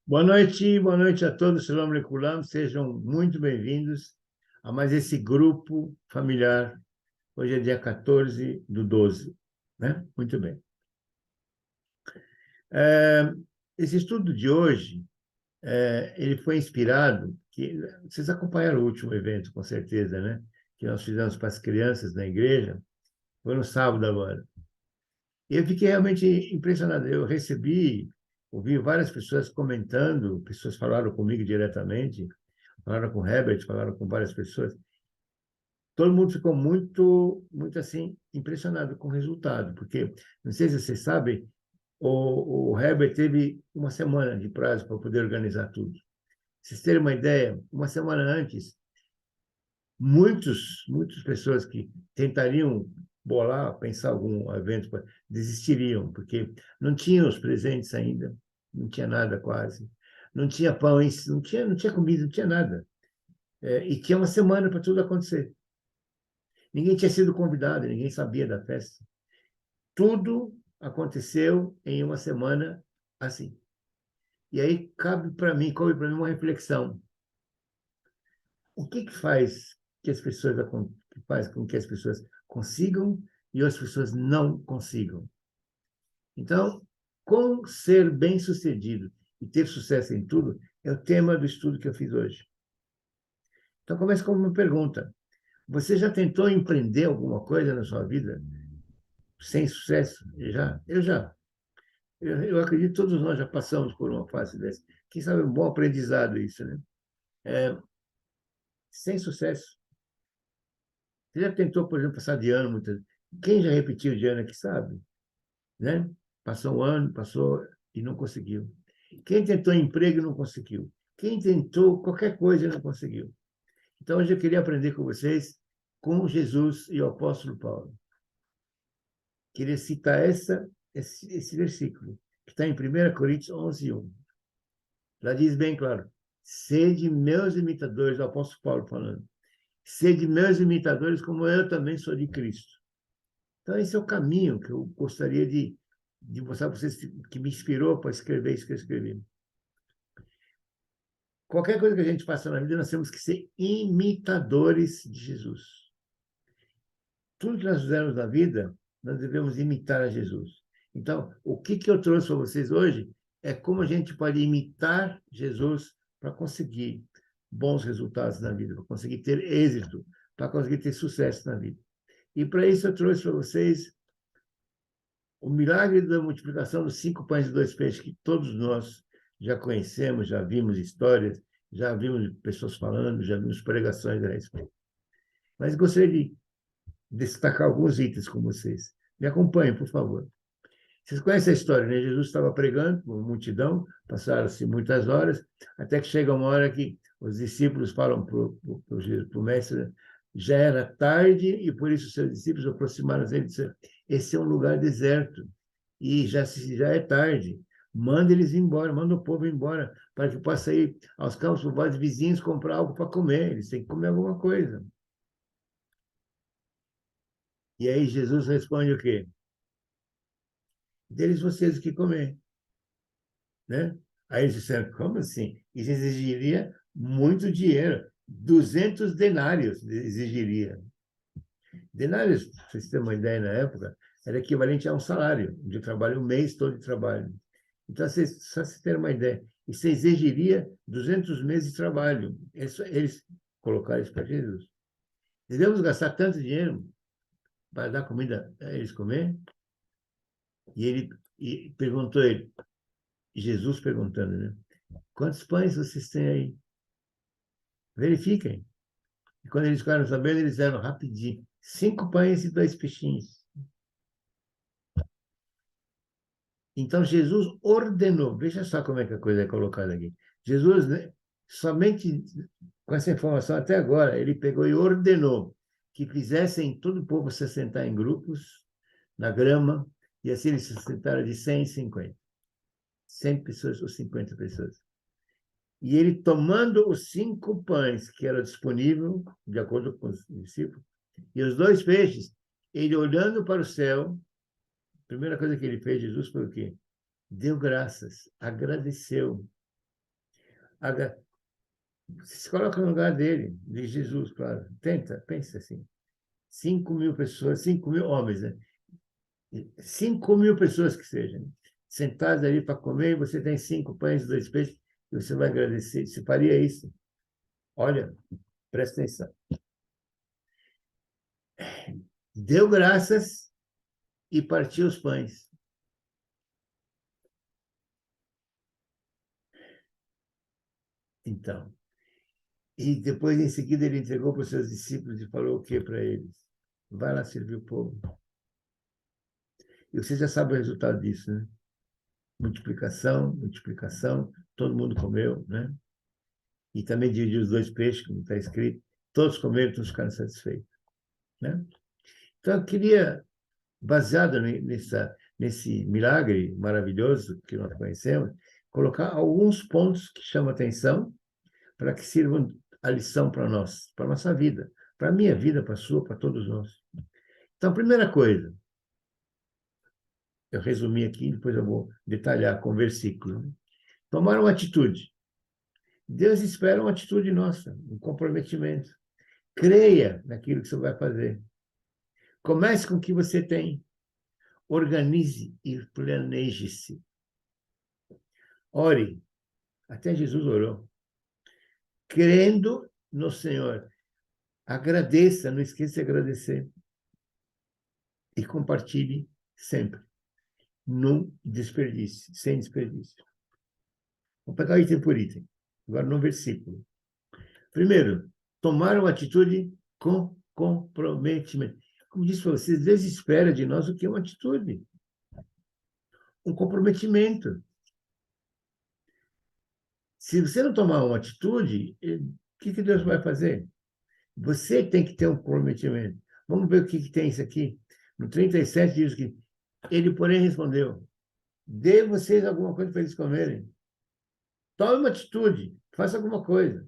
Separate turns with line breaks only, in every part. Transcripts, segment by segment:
Boa noite a todos, Shalom Aleichem, sejam muito bem-vindos a mais esse grupo familiar. Hoje é dia 14/12, né? Muito bem. É, Esse estudo de hoje, ele foi inspirado, vocês acompanharam o último evento, com certeza, né? Que nós fizemos para as crianças na igreja, foi no sábado agora. E eu fiquei realmente impressionado. Eu ouvi várias pessoas comentando, pessoas falaram comigo diretamente, falaram com o Herbert, falaram com várias pessoas. Todo mundo ficou muito, muito assim, impressionado com o resultado, porque, não sei se vocês sabem, o Herbert teve uma semana de prazo para poder organizar tudo. Pra vocês terem uma ideia, uma semana antes, muitas pessoas que tentariam bolar, pensar algum evento, desistiriam, porque não tinham os presentes ainda, não tinha nada quase, não tinha pão, não tinha comida, não tinha nada. E tinha uma semana para tudo acontecer. Ninguém tinha sido convidado, ninguém sabia da festa. Tudo aconteceu em uma semana assim. E aí cabe para mim uma reflexão. O que faz que as pessoas que faz com que as pessoas consigam e as pessoas não consigam? Então, como ser bem-sucedido e ter sucesso em tudo é o tema do estudo que eu fiz hoje. Então, começa com uma pergunta. Você já tentou empreender alguma coisa na sua vida sem sucesso? Já? Eu já. Eu acredito que todos nós já passamos por uma fase dessa. Quem sabe é um bom aprendizado isso, né? É, Sem sucesso. Você já tentou, por exemplo, passar de ano muitas. Quem já repetiu de ano aqui sabe, né? Passou um ano, passou e não conseguiu. Quem tentou emprego e não conseguiu. Quem tentou qualquer coisa e não conseguiu. Então, hoje eu queria aprender com vocês com Jesus e o apóstolo Paulo. Queria citar esse versículo, que está em 1 Coríntios 11:1. Lá diz bem claro: sede meus imitadores, o apóstolo Paulo falando, sede meus imitadores, como eu também sou de Cristo. Então, esse é o caminho que eu gostaria de mostrar para vocês, que me inspirou para escrever isso que eu escrevi. Qualquer coisa que a gente faça na vida, nós temos que ser imitadores de Jesus. Tudo que nós fizermos na vida, nós devemos imitar a Jesus. Então, o que eu trouxe para vocês hoje é como a gente pode imitar Jesus para conseguir bons resultados na vida, para conseguir ter êxito, para conseguir ter sucesso na vida. E para isso eu trouxe para vocês o milagre da multiplicação dos 5 pães e 2 peixes, que todos nós já conhecemos, já vimos histórias, já vimos pessoas falando, já vimos pregações a respeito. Mas gostaria de destacar alguns itens com vocês. Me acompanhem, por favor. Vocês conhecem a história, né? Jesus estava pregando, uma multidão, passaram-se muitas horas, até que chega uma hora que os discípulos falam para o mestre, já era tarde, e por isso seus discípulos aproximaram dele e disseram, esse é um lugar deserto, e já é tarde, manda eles embora, manda o povo embora, para que possa ir aos campos povos vizinhos comprar algo para comer, eles têm que comer alguma coisa. E aí Jesus responde o quê? Deles vocês que comer, né? Aí eles disseram, como assim? Isso exigiria muito dinheiro, 200 denários exigiria. Denários, para vocês terem uma ideia, na época, era equivalente a um salário de trabalho, um mês todo de trabalho. Então, só se ter uma ideia, isso exigiria 200 meses de trabalho. Eles colocaram isso para Jesus. Devemos gastar tanto dinheiro para dar comida a eles comer? E perguntou ele, Jesus perguntando, né? Quantos pães vocês têm aí? Verifiquem. E quando eles ficaram sabendo, eles disseram rapidinho: 5 pães e 2 peixinhos. Então Jesus ordenou, veja só como é que a coisa é colocada aqui. Jesus, né, somente com essa informação até agora, ele pegou e ordenou que fizessem todo o povo se sentar em grupos, na grama, e assim eles se sentaram de 100 em 50. 100 pessoas ou 50 pessoas. E ele, tomando os 5 pães que eram disponíveis, de acordo com os discípulos, e os 2 peixes, ele olhando para o céu, a primeira coisa que ele fez, Jesus, foi o quê? Deu graças, agradeceu. Você se coloca no lugar dele, de Jesus, claro. Tenta, pensa assim. 5.000 pessoas, 5.000 homens, né? 5.000 pessoas que sejam, sentadas ali para comer, e você tem 5 pães e 2 peixes, e você vai agradecer. Você faria isso? Olha, presta atenção. Deu graças e partiu os pães. Então, e depois, em seguida, ele entregou para os seus discípulos e falou o que para eles? Vai lá servir o povo. E você já sabe o resultado disso, né? Multiplicação, multiplicação, todo mundo comeu, né? E também dividiu os 2 peixes, como está escrito. Todos comeram, todos ficaram satisfeitos, né? Então, eu queria, baseado nesse milagre maravilhoso que nós conhecemos, colocar alguns pontos que chamam a atenção para que sirvam a lição para nós, para a nossa vida, para a minha vida, para a sua, para todos nós. Então, a primeira coisa, eu resumi aqui, depois eu vou detalhar com versículo. Né? Tomar uma atitude. Deus espera uma atitude nossa, um comprometimento. Creia naquilo que você vai fazer. Comece com o que você tem. Organize e planeje-se. Ore. Até Jesus orou. Crendo no Senhor. Agradeça, não esqueça de agradecer. E compartilhe sempre. Não desperdice, sem desperdício. Vou pegar item por item. Agora no versículo. Primeiro, tomar uma atitude com comprometimento. Como disse para vocês, Deus espera de nós o que é uma atitude. Um comprometimento. Se você não tomar uma atitude, o que Deus vai fazer? Você tem que ter um comprometimento. Vamos ver o que tem isso aqui. No 37 diz que ele, porém, respondeu: dê vocês alguma coisa para eles comerem. Tome uma atitude, faça alguma coisa.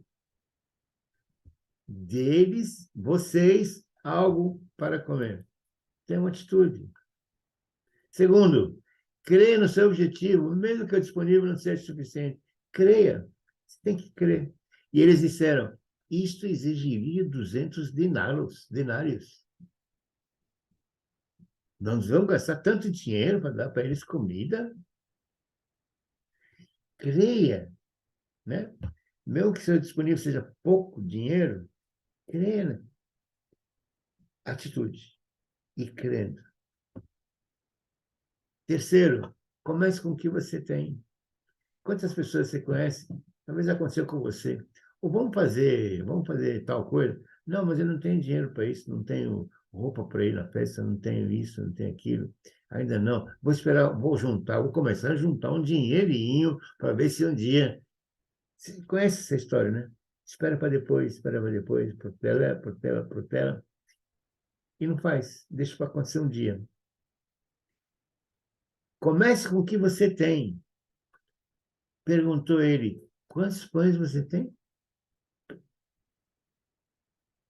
Deles, vocês, algo para comer. Tenha uma atitude. Segundo, creia no seu objetivo, mesmo que o disponível não seja suficiente. Creia. Você tem que crer. E eles disseram: isto exigiria 200 denários. Nós vamos gastar tanto dinheiro para dar para eles comida? Creia, né? Mesmo que seu disponível seja pouco dinheiro, creia, né? Atitude e crendo. Terceiro, comece com o que você tem. Quantas pessoas você conhece? Talvez aconteceu com você. Ou vamos fazer tal coisa. Não, mas eu não tenho dinheiro para isso, não tenho roupa para ir na festa, não tenho isso, não tenho aquilo. Ainda não. Vou esperar, vou começar a juntar um dinheirinho para ver se um dia. Você conhece essa história, né? Espera para depois, protela, protela, protela. E não faz, deixa para acontecer um dia. Comece com o que você tem. Perguntou ele: quantos pães você tem?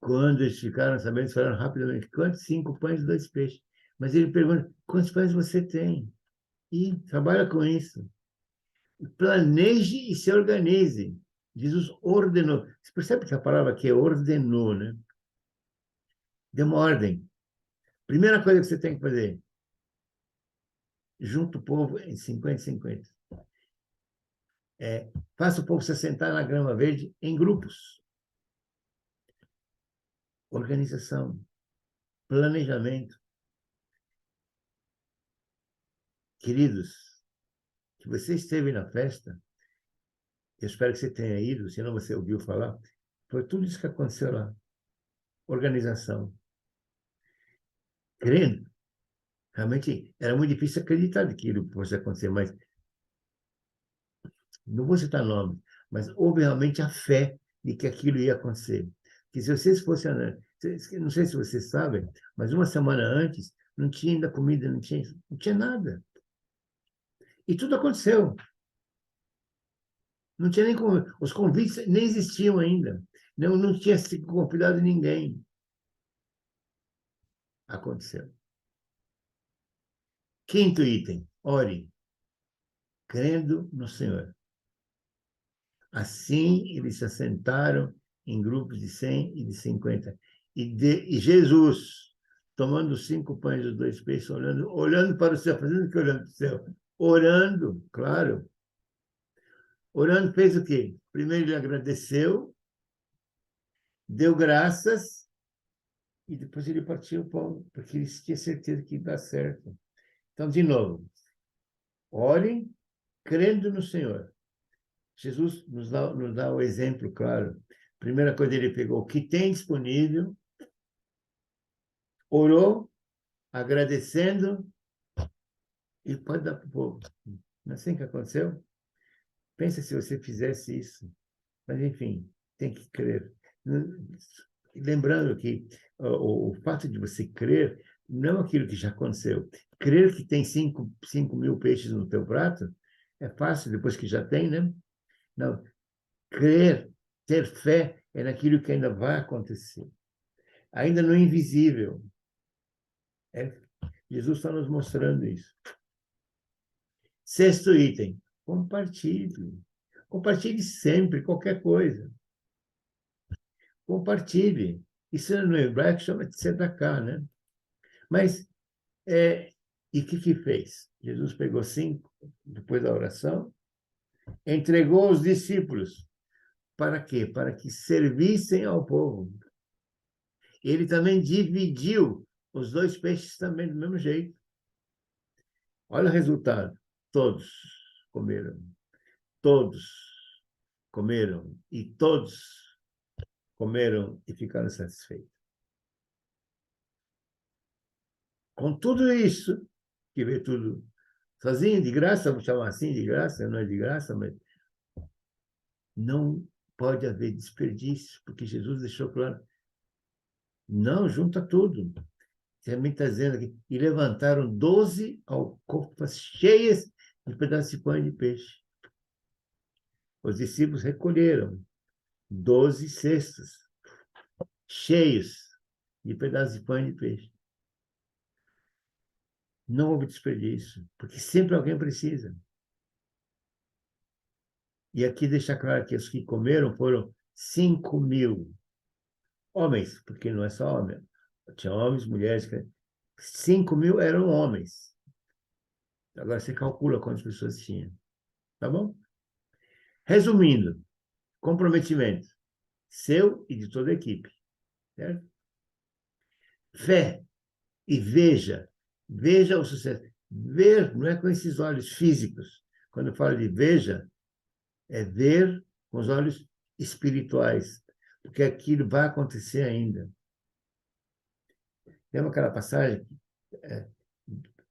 Quando eles ficaram sabendo, eles falaram rapidamente: quantos? 5 pães e 2 peixes. Mas ele pergunta: quantos pães você tem? E trabalha com isso. Planeje e se organize. Jesus ordenou. Você percebe que a palavra aqui é ordenou, né? Deu uma ordem. Primeira coisa que você tem que fazer: junta o povo em 50 e 50. Faça o povo se sentar na grama verde em grupos. Organização, planejamento. Queridos, que você esteve na festa, eu espero que você tenha ido, senão você ouviu falar, foi tudo isso que aconteceu lá. Organização. Crendo. Realmente, era muito difícil acreditar naquilo que fosse acontecer, mas não vou citar nome, mas houve realmente a fé de que aquilo ia acontecer. Que se vocês fossem, não sei se vocês sabem, mas uma semana antes não tinha ainda comida, não tinha nada. E tudo aconteceu. Não tinha nem os convites nem existiam ainda. Não tinha se convidado ninguém. Aconteceu. Quinto item, ore, crendo no Senhor. Assim, eles se assentaram em grupos de 100 e de 50. E Jesus, tomando os 5 pães e os 2 peixes, olhando para o céu, fazendo o que olhando para o céu? Orando, claro. Orando, fez o quê? Primeiro ele agradeceu, deu graças, e depois ele partiu o pão, porque ele tinha certeza que ia dar certo. Então, de novo, orem crendo no Senhor. Jesus nos dá o exemplo, claro. Primeira coisa, ele pegou o que tem disponível, orou, agradecendo, e pode dar para o povo. Não é assim que aconteceu? Pensa se você fizesse isso. Mas, enfim, tem que crer. Lembrando que o fato de você crer não é aquilo que já aconteceu. Crer que tem 5.000 peixes no teu prato é fácil, depois que já tem, né? Não. Crer, ter fé é naquilo que ainda vai acontecer. Ainda no invisível. Jesus está nos mostrando isso. Sexto item, compartilhe. Compartilhe sempre, qualquer coisa. Compartilhe. Isso no hebraico chama de tzedakah, né? Mas, e o que fez? Jesus pegou 5, depois da oração, entregou aos discípulos. Para quê? Para que servissem ao povo. Ele também dividiu os 2 peixes também do mesmo jeito. Olha o resultado. Todos comeram. Todos comeram. E todos comeram e ficaram satisfeitos. Com tudo isso, que veio tudo sozinho, de graça, vamos chamar assim de graça, não é de graça, mas não pode haver desperdício, porque Jesus deixou claro, não, junta tudo. Também está dizendo aqui, e levantaram 12 alcofas cheias de pedaços de pão e de peixe. Os discípulos recolheram 12 cestos cheios de pedaços de pão e de peixe. Não houve desperdício, porque sempre alguém precisa. E aqui deixa claro que os que comeram foram 5.000 homens, porque não é só homem. Tinha homens, mulheres. 5.000 eram homens. Agora você calcula quantas pessoas tinha. Tá bom? Resumindo, comprometimento seu e de toda a equipe. Certo? Fé e veja o sucesso. Ver não é com esses olhos físicos. Quando eu falo de veja, é ver com os olhos espirituais, porque aquilo vai acontecer ainda. Lembra aquela passagem? É,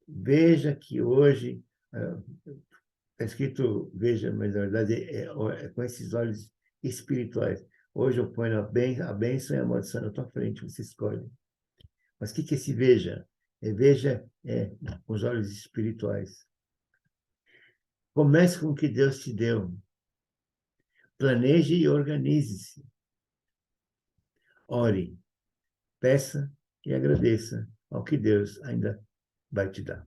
veja que hoje, está escrito veja, mas na verdade é com esses olhos espirituais. Hoje eu ponho a bênção e a maldição na tua frente, você escolhe. Mas o que é esse veja? Veja com os olhos espirituais. Comece com o que Deus te deu. Planeje e organize-se. Ore, peça e agradeça ao que Deus ainda vai te dar,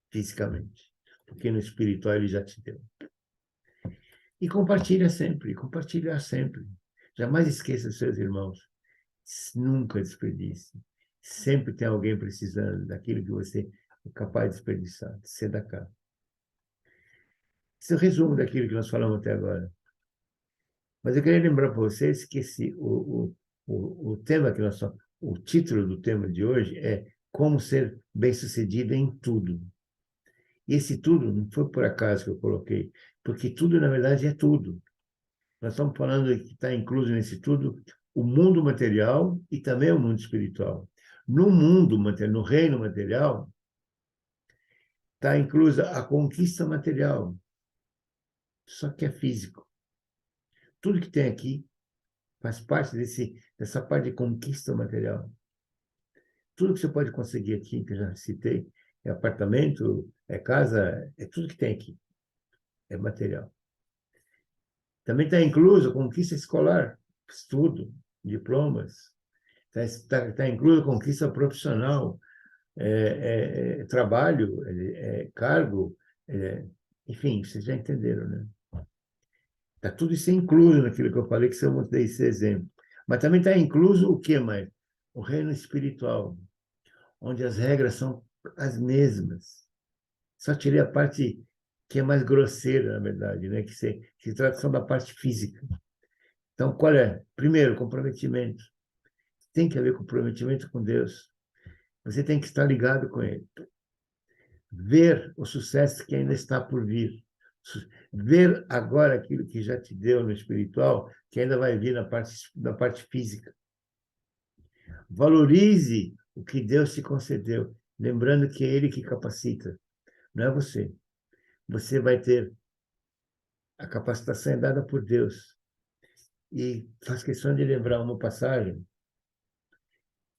fisicamente. Porque no espiritual ele já te deu. E compartilha sempre. Jamais esqueça dos seus irmãos. Nunca desperdice. Sempre tem alguém precisando daquilo que você é capaz de desperdiçar, de ser da casa. Esse é o resumo daquilo que nós falamos até agora. Mas eu queria lembrar para vocês que o tema que nós o título do tema de hoje é Como Ser Bem-Sucedido em Tudo. E esse tudo não foi por acaso que eu coloquei, porque tudo, na verdade, é tudo. Nós estamos falando que está incluso nesse tudo o mundo material e também o mundo espiritual. No mundo material, no reino material, está inclusa a conquista material, só que é físico. Tudo que tem aqui faz parte dessa parte de conquista material. Tudo que você pode conseguir aqui, que eu já citei, é apartamento, é casa, é tudo que tem aqui, é material. Também está incluso a conquista escolar, estudo, diplomas. Está incluso a conquista profissional, trabalho, cargo, enfim, vocês já entenderam, né? Está tudo isso incluso naquilo que eu falei, que se eu mostrei esse exemplo. Mas também está incluso o quê, mãe? O reino espiritual, onde as regras são as mesmas. Só tirei a parte que é mais grosseira, na verdade, né? Que se trata só da parte física. Então, qual é? Primeiro, comprometimento. Tem que haver comprometimento com Deus. Você tem que estar ligado com Ele. Ver o sucesso que ainda está por vir. Ver agora aquilo que já te deu no espiritual, que ainda vai vir na parte física. Valorize o que Deus te concedeu, lembrando que é Ele que capacita, não é você. Você vai ter a capacitação dada por Deus. E faz questão de lembrar uma passagem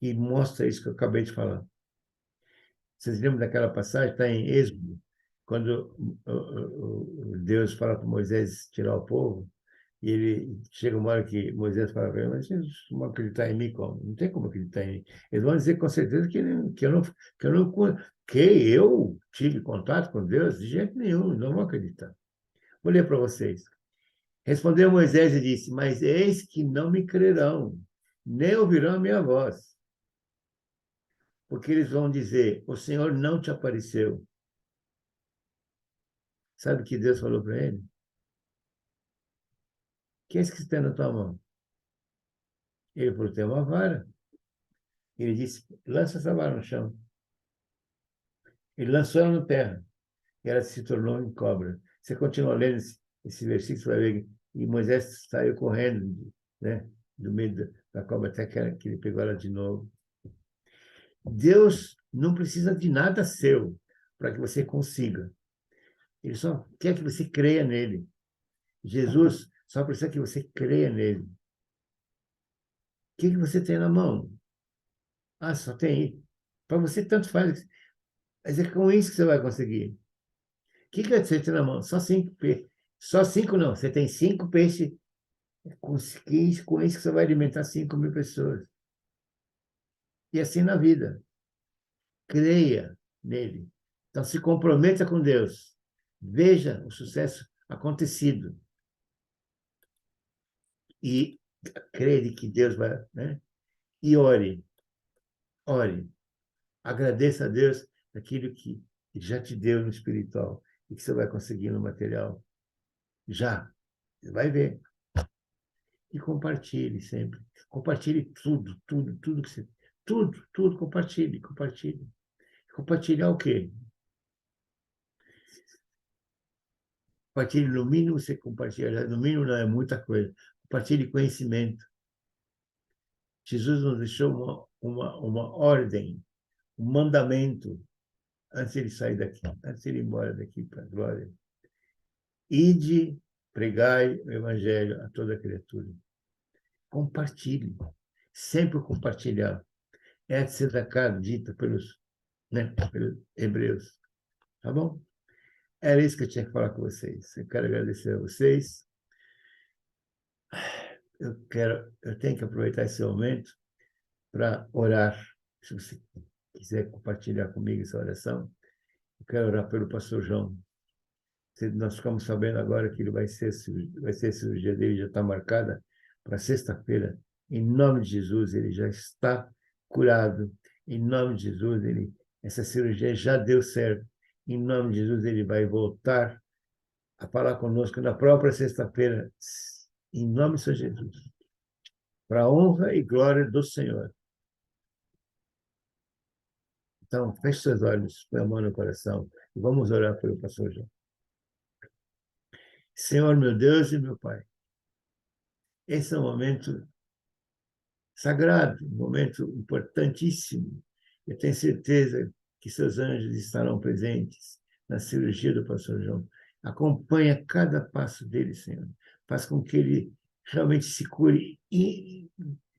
que mostra isso que eu acabei de falar. Vocês lembram daquela passagem? Está em Êxodo, quando Deus fala para Moisés tirar o povo, e ele chega uma hora que Moisés fala para ele, mas vocês vão acreditar em mim como? Não tem como acreditar em mim. Eles vão dizer com certeza que eu tive contato com Deus, de jeito nenhum, não vão acreditar. Vou ler para vocês. Respondeu Moisés e disse, mas eis que não me crerão, nem ouvirão a minha voz, porque eles vão dizer, o Senhor não te apareceu. Sabe o que Deus falou para ele? Que é esse que está na tua mão? Ele falou, tem uma vara. Ele disse, lança essa vara no chão. Ele lançou ela na terra, e ela se tornou em cobra. Você continua lendo esse versículo, você vai ver que Moisés saiu correndo, né, do meio da cobra, até que ele pegou ela de novo. Deus não precisa de nada seu para que você consiga. Ele só quer que você creia nele. Jesus só precisa que você creia nele. O que você tem na mão? Ah, só tem. Para você, tanto faz. Mas é com isso que você vai conseguir. O que você tem na mão? Só 5 peixes. Só 5 não. Você tem 5 peixes. Com isso que você vai alimentar 5.000 pessoas. E assim na vida. Creia nele. Então, se comprometa com Deus. Veja o sucesso acontecido. E creia que Deus vai, né? E ore. Ore. Agradeça a Deus aquilo que já te deu no espiritual e que você vai conseguir no material. Já. Você vai ver. E compartilhe sempre. Compartilhe tudo, tudo, tudo que você. Tudo, tudo, compartilhe, compartilhe. Compartilhar o quê? Compartilhe, no mínimo você compartilha, no mínimo não é muita coisa. Compartilhe conhecimento. Jesus nos deixou uma ordem, um mandamento, antes de ele sair daqui, antes de ele ir embora daqui para a glória. Ide, pregai o evangelho a toda criatura. Compartilhe. Sempre compartilhar. É a tzedakah dita pelos hebreus. Tá bom? Era isso que eu tinha que falar com vocês. Eu quero agradecer a vocês. Eu tenho que aproveitar esse momento para orar. Se você quiser compartilhar comigo essa oração, eu quero orar pelo pastor João. Nós ficamos sabendo agora que ele vai ser a cirurgia dele já está marcada para sexta-feira. Em nome de Jesus, ele já está curado. Em nome de Jesus, essa cirurgia já deu certo. Em nome de Jesus, ele vai voltar a falar conosco na própria sexta-feira, em nome de Jesus, para a honra e glória do Senhor. Então, feche seus olhos, põe a mão no coração e vamos orar pelo pastor João. Senhor, meu Deus e meu Pai, esse é um momento sagrado, um momento importantíssimo. Eu tenho certeza que seus anjos estarão presentes na cirurgia do pastor João. Acompanha cada passo dele, Senhor. Faz com que ele realmente se cure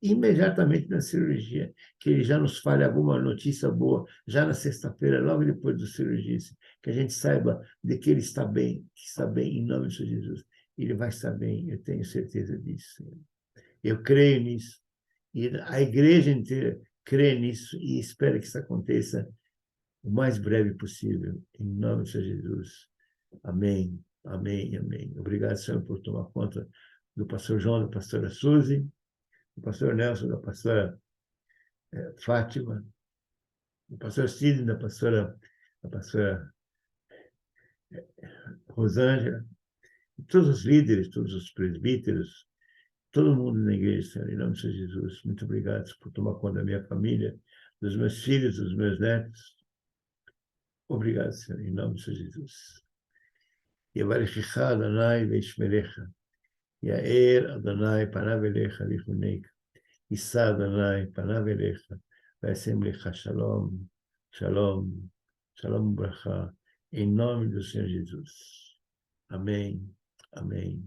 imediatamente na cirurgia, que ele já nos fale alguma notícia boa, já na sexta-feira, logo depois da cirurgia, que a gente saiba de que ele está bem, que está bem em nome de Jesus. Ele vai estar bem, eu tenho certeza disso, Senhor. Eu creio nisso. E a igreja inteira crê nisso e espera que isso aconteça o mais breve possível. Em nome de Jesus. Amém. Amém, amém. Obrigado, Senhor, por tomar conta do pastor João, da pastora Suzy, do pastor Nelson, da pastora Fátima, do pastor Sidney, da pastora Rosângela, todos os líderes, todos os presbíteros, todo mundo na igreja, Senhor, em nome de Jesus. Muito obrigado por tomar conta da minha família, dos meus filhos, dos meus netos. Obrigado, Senhor, em nome de Jesus. יברכך אדוני וישמרך, יאר אדוני פניו אליך ויחונק, יישא אדוני פניו אליך וישם לך שלום, שלום, שלום וברכה, em nome do Senhor Jesus. Amém, amém.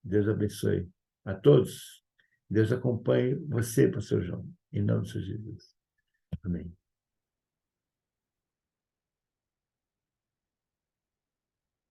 Deus abençoe a todos. Deus acompanhe você, pastor João, em nome do Senhor Jesus. Amém.